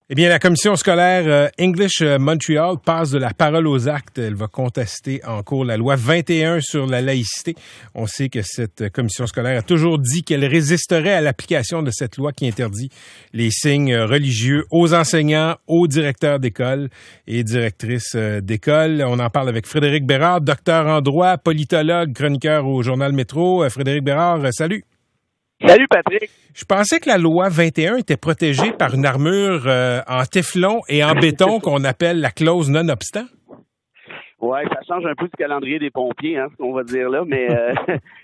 Eh bien, la commission scolaire English Montreal passe de la parole aux actes. Elle va contester en cours la loi 21 sur la laïcité. On sait que cette commission scolaire a toujours dit qu'elle résisterait à l'application de cette loi qui interdit les signes religieux aux enseignants, aux directeurs d'école et directrices d'école. On en parle avec Frédéric Bérard, docteur en droit, politologue, chroniqueur au Journal Métro. Frédéric Bérard, salut. Salut Patrick. Je pensais que la loi 21 était protégée par une armure en téflon et en béton qu'on appelle la clause non-obstant. Ouais, ça change un peu du calendrier des pompiers, ce qu'on va dire là, mais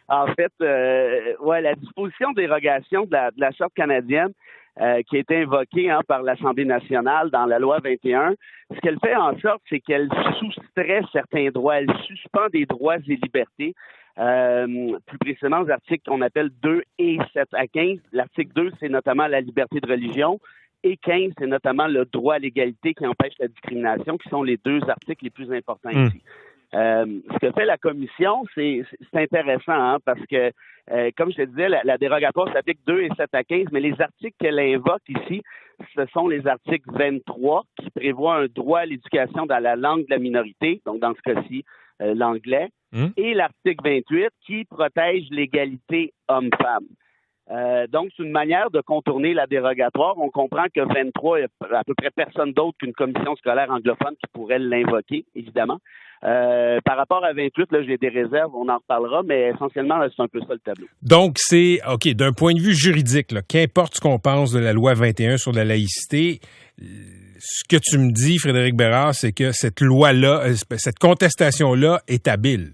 en fait, la disposition de dérogation de la Charte canadienne qui a été invoquée par l'Assemblée nationale dans la loi 21, ce qu'elle fait en sorte, c'est qu'elle soustrait certains droits, elle suspend des droits et libertés. Plus précisément aux articles qu'on appelle 2 et 7 à 15. L'article 2, c'est notamment la liberté de religion, et 15, c'est notamment le droit à l'égalité qui empêche la discrimination, qui sont les deux articles les plus importants ici. Ce que fait la commission, c'est intéressant, parce que, comme je te disais, la dérogatoire s'applique 2 et 7 à 15, mais les articles qu'elle invoque ici, ce sont les articles 23 qui prévoient un droit à l'éducation dans la langue de la minorité, donc dans ce cas-ci, l'anglais, et l'article 28 qui protège l'égalité homme-femme. Donc, c'est une manière de contourner la dérogatoire. On comprend que 23, il y a à peu près personne d'autre qu'une commission scolaire anglophone qui pourrait l'invoquer, évidemment. Par rapport à 28, là, j'ai des réserves, on en reparlera, mais essentiellement, là, c'est un peu ça le tableau. Donc, c'est, OK, d'un point de vue juridique, là, qu'importe ce qu'on pense de la loi 21 sur la laïcité, ce que tu me dis, Frédéric Bérard, c'est que cette loi-là, cette contestation-là est habile.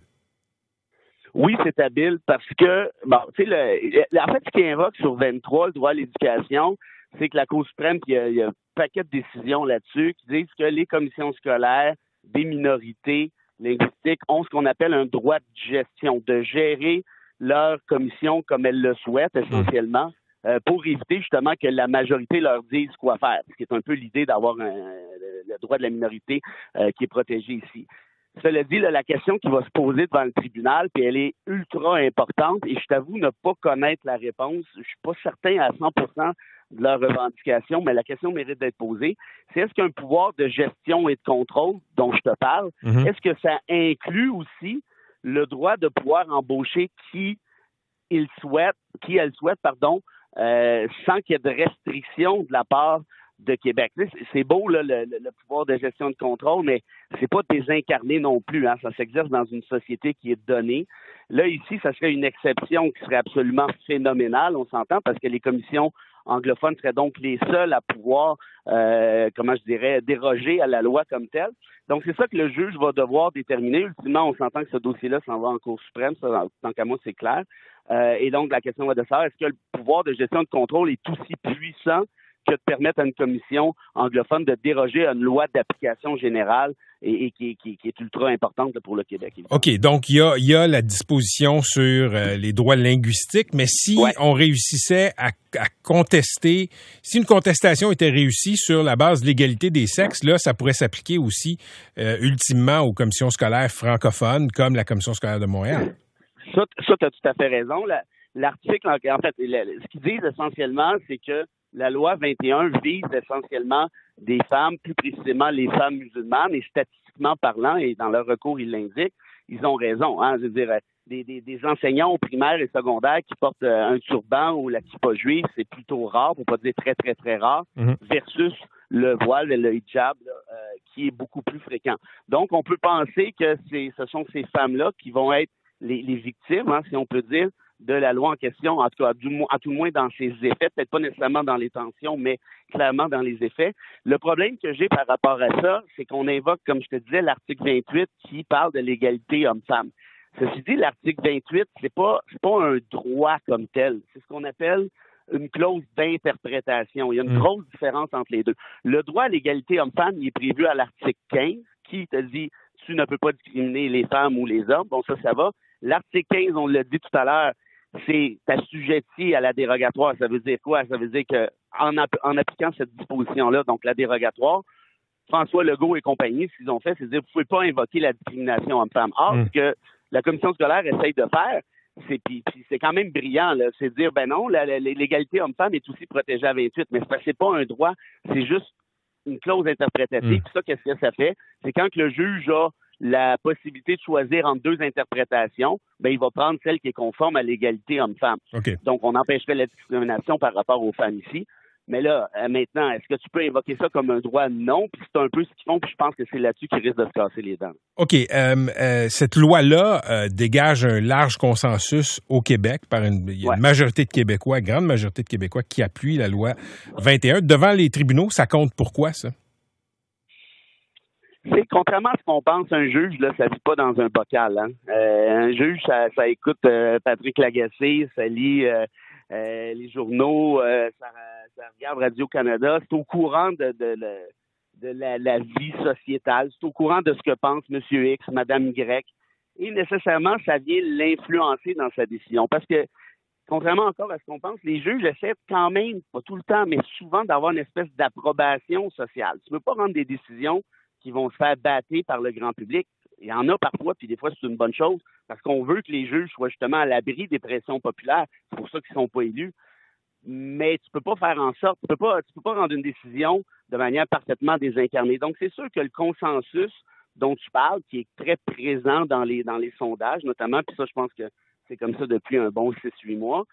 Oui, c'est habile parce que, tu sais, en fait, ce qui invoque sur 23, le droit à l'éducation, c'est que la Cour suprême, il y a un paquet de décisions là-dessus qui disent que les commissions scolaires des minorités linguistiques ont ce qu'on appelle un droit de gestion, de gérer leur commission comme elles le souhaitent essentiellement, pour éviter justement que la majorité leur dise quoi faire, ce qui est un peu l'idée d'avoir le droit de la minorité qui est protégé ici. Cela dit, là, la question qui va se poser devant le tribunal, puis elle est ultra importante, et je t'avoue ne pas connaître la réponse. Je suis pas certain à 100% de leur revendication, mais la question mérite d'être posée. C'est est-ce qu'un pouvoir de gestion et de contrôle dont je te parle, est-ce que ça inclut aussi le droit de pouvoir embaucher qui elle souhaite, sans qu'il y ait de restrictions de la part de Québec. C'est beau là, le pouvoir de gestion et de contrôle, mais c'est pas désincarné non plus. Ça s'exerce dans une société qui est donnée. Là, ici, ça serait une exception qui serait absolument phénoménale, on s'entend, parce que les commissions anglophones seraient donc les seuls à pouvoir, déroger à la loi comme telle. Donc, c'est ça que le juge va devoir déterminer. Ultimement, on s'entend que ce dossier-là s'en va en Cour suprême, ça, tant qu'à moi, c'est clair. Et donc, la question va de savoir, est-ce que le pouvoir de gestion et de contrôle est aussi puissant que de permettre à une commission anglophone de déroger à une loi d'application générale et qui est ultra importante pour le Québec. Évidemment. OK, donc il y a la disposition sur les droits linguistiques, mais si on réussissait à contester, si une contestation était réussie sur la base de l'égalité des sexes, là, ça pourrait s'appliquer aussi ultimement aux commissions scolaires francophones comme la Commission scolaire de Montréal. Ça tu as tout à fait raison. L'article, en fait, ce qu'ils disent essentiellement, c'est que la loi 21 vise essentiellement des femmes, plus précisément les femmes musulmanes, et statistiquement parlant, et dans leur recours, ils l'indiquent, ils ont raison. Je veux dire, des enseignants au primaire et secondaire qui portent un turban ou la kippa juive, c'est plutôt rare, pour pas dire très, très, très rare, versus le voile et le hijab, qui est beaucoup plus fréquent. Donc, on peut penser que ce sont ces femmes-là qui vont être les victimes, si on peut dire, de la loi en question, en tout cas, à tout le moins dans ses effets, peut-être pas nécessairement dans les tensions, mais clairement dans les effets. Le problème que j'ai par rapport à ça, c'est qu'on invoque, comme je te disais, l'article 28 qui parle de l'égalité homme-femme. Ceci dit, l'article 28, c'est pas un droit comme tel. C'est ce qu'on appelle une clause d'interprétation. Il y a une grosse différence entre les deux. Le droit à l'égalité homme-femme, il est prévu à l'article 15, qui te dit tu ne peux pas discriminer les femmes ou les hommes. Bon, ça va. L'article 15, on l'a dit tout à l'heure, c'est assujetti à la dérogatoire. Ça veut dire quoi? Ça veut dire que en appliquant cette disposition-là, donc la dérogatoire, François Legault et compagnie, ce qu'ils ont fait, c'est dire vous ne pouvez pas invoquer la discrimination homme-femme. Or, ce que la commission scolaire essaye de faire, c'est quand même brillant, là, c'est de dire ben non, l'égalité homme-femme est aussi protégée à 28, mais c'est pas un droit, c'est juste une clause interprétative. Puis ça, qu'est-ce que ça fait? C'est quand que le juge a la possibilité de choisir entre deux interprétations, ben il va prendre celle qui est conforme à l'égalité homme-femme. Okay. Donc, on empêcherait la discrimination par rapport aux femmes ici. Mais là, maintenant, est-ce que tu peux invoquer ça comme un droit? Non. Puis c'est un peu ce qu'ils font, puis je pense que c'est là-dessus qu'ils risquent de se casser les dents. OK. Cette loi-là dégage un large consensus au Québec par une majorité de Québécois, grande majorité de Québécois qui appuient la loi 21. Devant les tribunaux, ça compte pourquoi, ça? C'est contrairement à ce qu'on pense, un juge, là, ça vit pas dans un bocal. Hein? Un juge, ça écoute Patrick Lagacé, ça lit les journaux, ça regarde Radio-Canada. C'est au courant de la vie sociétale. C'est au courant de ce que pense M. X, Mme Y. Et nécessairement, ça vient l'influencer dans sa décision. Parce que, contrairement encore à ce qu'on pense, les juges essaient quand même, pas tout le temps, mais souvent d'avoir une espèce d'approbation sociale. Tu ne peux pas rendre des décisions qui vont se faire battre par le grand public. Il y en a parfois, puis des fois, c'est une bonne chose, parce qu'on veut que les juges soient justement à l'abri des pressions populaires. C'est pour ça qu'ils ne sont pas élus. Mais tu peux pas faire en sorte, tu peux pas rendre une décision de manière parfaitement désincarnée. Donc, c'est sûr que le consensus dont tu parles, qui est très présent dans les sondages, notamment, puis ça, je pense que c'est comme ça depuis un bon 6-8 mois,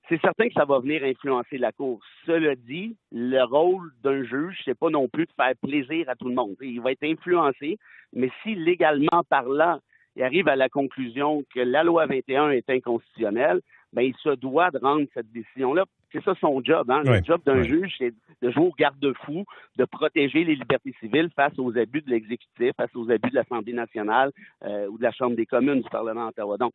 c'est certain que ça va venir influencer la Cour. Cela dit, le rôle d'un juge, c'est pas non plus de faire plaisir à tout le monde. Il va être influencé, mais si légalement parlant, il arrive à la conclusion que la loi 21 est inconstitutionnelle, ben il se doit de rendre cette décision-là. C'est ça son job. Hein? Le job d'un juge, c'est de jouer au garde-fou, de protéger les libertés civiles face aux abus de l'exécutif, face aux abus de l'Assemblée nationale ou de la Chambre des communes du Parlement d'Ottawa. Donc,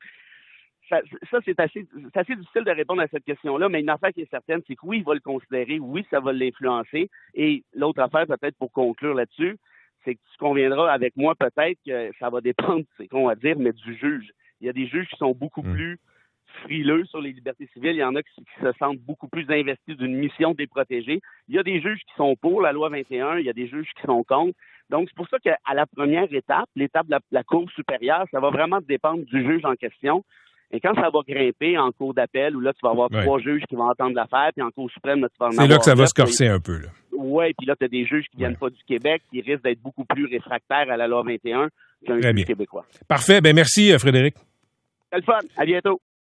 ça c'est assez difficile de répondre à cette question-là, mais une affaire qui est certaine, c'est que oui, il va le considérer, oui, ça va l'influencer. Et l'autre affaire, peut-être pour conclure là-dessus, c'est que tu conviendras avec moi peut-être que ça va dépendre, c'est qu'on va dire, mais du juge. Il y a des juges qui sont beaucoup plus frileux sur les libertés civiles. Il y en a qui se sentent beaucoup plus investis d'une mission de les protéger. Il y a des juges qui sont pour la loi 21, il y a des juges qui sont contre. Donc, c'est pour ça qu'à la première étape, l'étape de la Cour supérieure, ça va vraiment dépendre du juge en question. Et quand ça va grimper en cour d'appel, où là, tu vas avoir 3 juges qui vont entendre l'affaire, puis en cour suprême, là, tu vas en avoir... C'est là que ça va se corser un peu, là. Oui, puis là, tu as des juges qui viennent pas du Québec, qui risquent d'être beaucoup plus réfractaires à la loi 21 qu'un juge québécois. Parfait. Ben merci, Frédéric. C'est le fun. À bientôt.